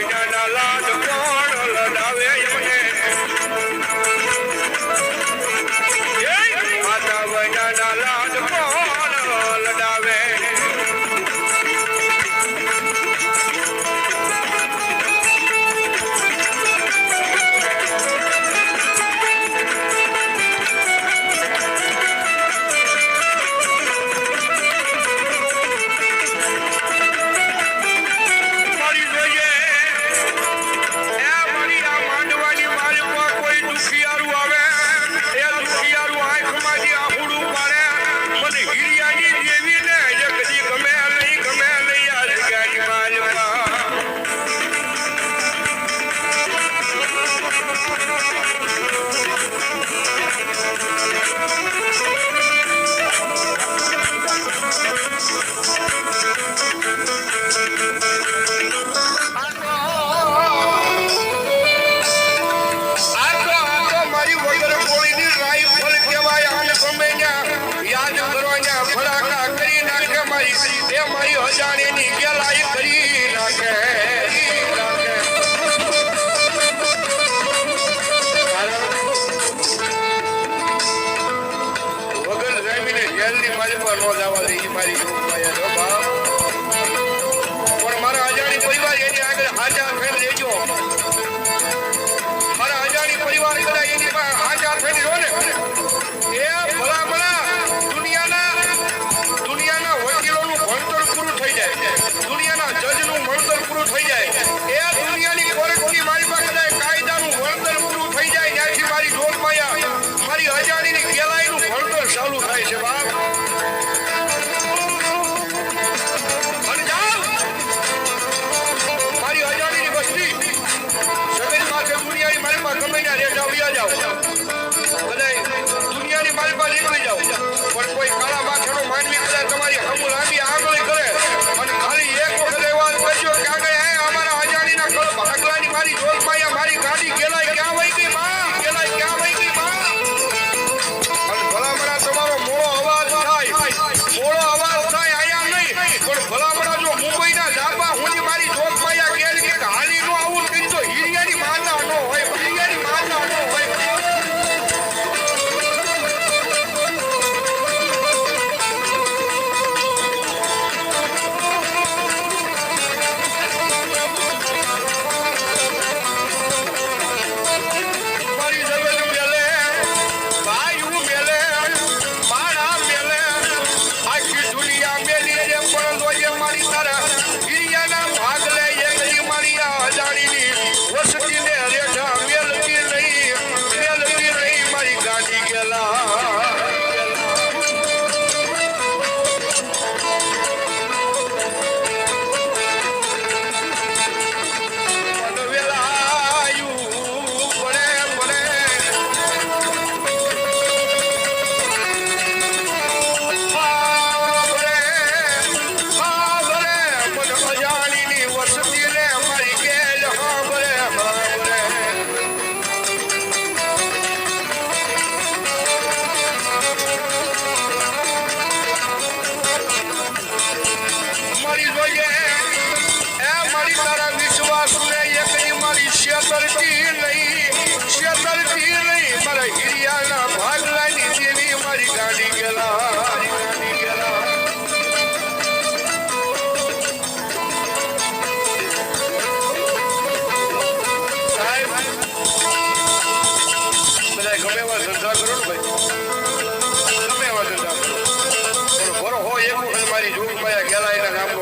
વૈનાના લાડ કોણ લડાવે એમને માતા વૈનાના લાડ કોણ લડાવે મારી અજાણીની ગેલાઈ કરી નાખે વગર જમીને જેલની મારી પર નો જવા દે એ મારી પણ મારા અજાણી પરિવાર એની આગળ હાજર થઈને રહેજો મારા અજાણી પરિવાર બધા એની પાસે હાજર થઈને રહો ને એ ભલા ભલા દુનિયાના વકીલોનું ભણતર પૂરું થઈ જાય દુનિયાના જજનું ભણતર પૂરું થઈ જાય એ દુનિયાની કોર્ટની મારી પાસે કાયદાનું ભણતર પૂરું થઈ જાય ત્યાંથી મારી ઢોલમાયા મારી અજાણીની કેલાઈનું ભણતર ચાલુ થાય છે બાપ મારી અજાણીની વસ્તી જમીન પાસે દુનિયાની મારી પાસે ગમે ત્યાં રેટ આવ્યા જાઓ બધા દુનિયાની મારી પાસે નીકળી જાઓ પણ કોઈ કાળા માથાનો માનવી કદાચ તમારી હમુ લાંબી આગળ કરે અને ખાલી એક વખત એવા કહેજો કે આગળ અમારા અજાણીના કળ ભાગલાની મારી ઢોલમાયા મારી ગાડી ગેલાઈ ક્યાં વહી ગઈ માં ગેલાઈ ક્યાં વહી ગઈ માં અને ભલામણા તમારો મોળો અવાજ થાય આયા નહીં પણ ભલામણા જો મુંબઈના ધાબા હું મારી ઢોલમાયા ગેલ કે હાલી નો આવું કઈ તો હિરિયાની માતા નો હોય હિરિયાની માતા નો હોય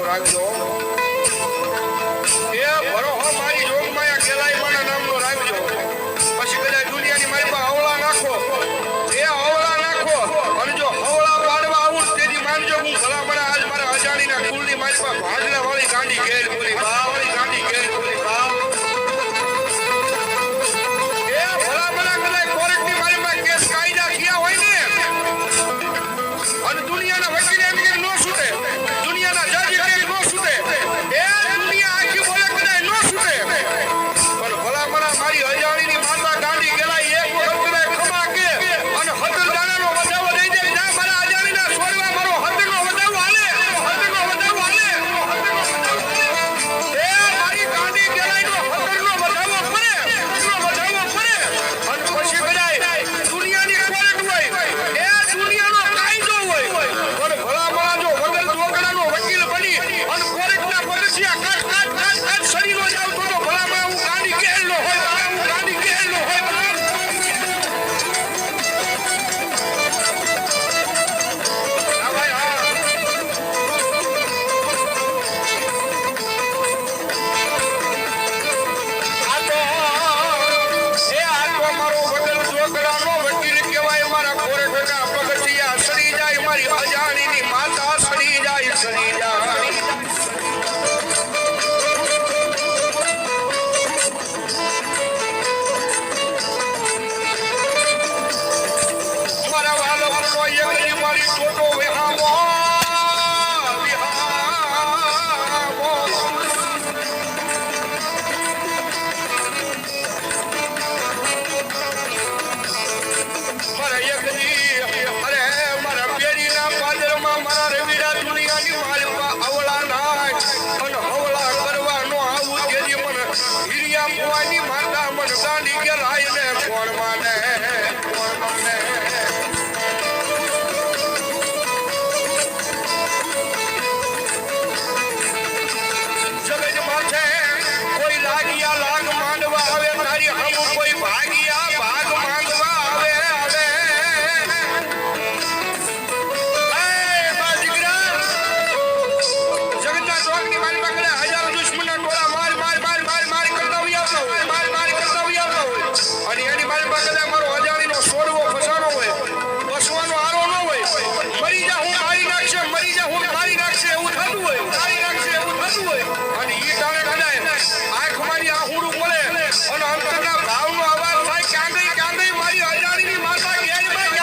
રાખજો એ ભરો મારી જોગમાયા કેલાઈ માના નામનો રાખ હીરિયા ભુવાની માતા મન ગાંડી ગેલાય ને કોણ માને કોણ માને જગત માથે કોઈ લાગિયા લાગ માંડવા આવે તારી હમ કોઈ ભાગિયા ભાગ માંગવા આવે આવે જગતના ચોકની મારી પકડે હજારો દુશ્મનના ટોળા માર માર માર માર માર કરતા આવતા હોય માર માર કરતા આવતા હોય અને એની મારી પકડે મારો અજાણીનો છોડવો ફસાણો હોય બસવાનો આરો ન હોય મરી જા હું મારી નાખશે એવું થતું હોય મારી નાખશે એવું થતું હોય અને ઈ ટાણે કદાય આંખ મારી આહુડું પડે અને અંતરના ભાવનો અવાજ થાય ક્યાં ગઈ મારી અજાણીની માતા ગેલમાં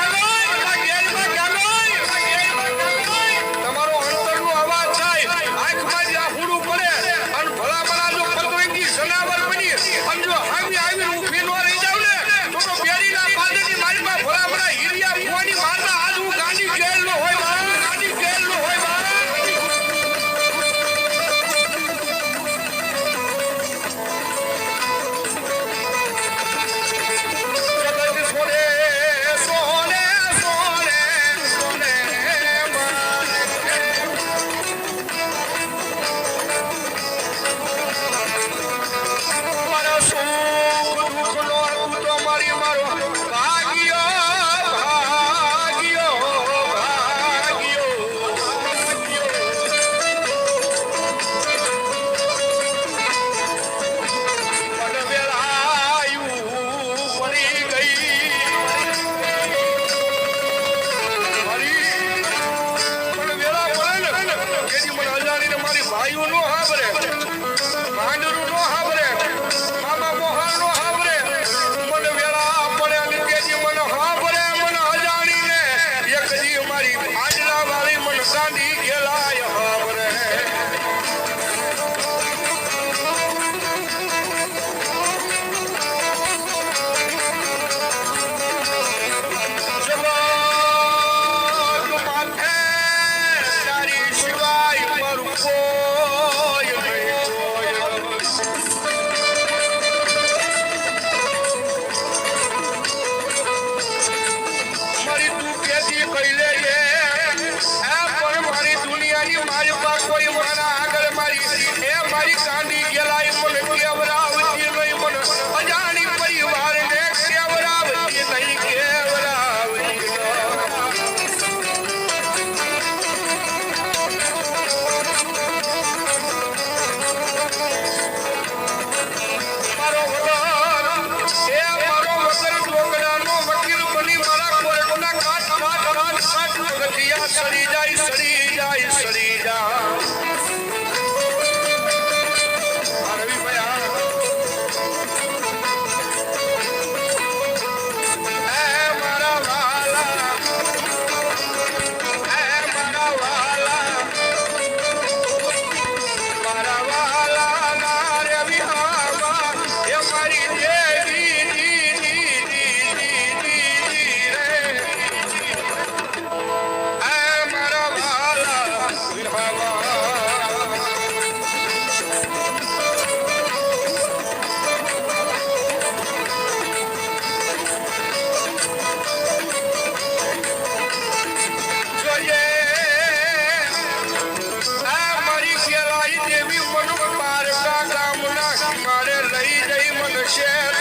તમારો અંતરનો અવાજ થાય આંખ મારી આહુડું પડે અને ભલા ભલા જો પતંગી જનાવર બની અને જો આવી ઊભી ન રહી જાવ ને તો બેરીના પાદરની મારી માં ભલા ભલા હીરિયા ભુવાની માતા આજ હું ગાંડી ગેલનો હોય ગાંડી ગેલનો હોય ભાઈઓ નો હાબરે ભાંડરું નો હાબરે મામા મોહન નો હાબરે મને વેળા પડે અને કેજી મને હાબરે મને અજાણીને એક દી મારી આજના વાળી મને ગાંડી ગેલાય હાબરે સડી જાય શેર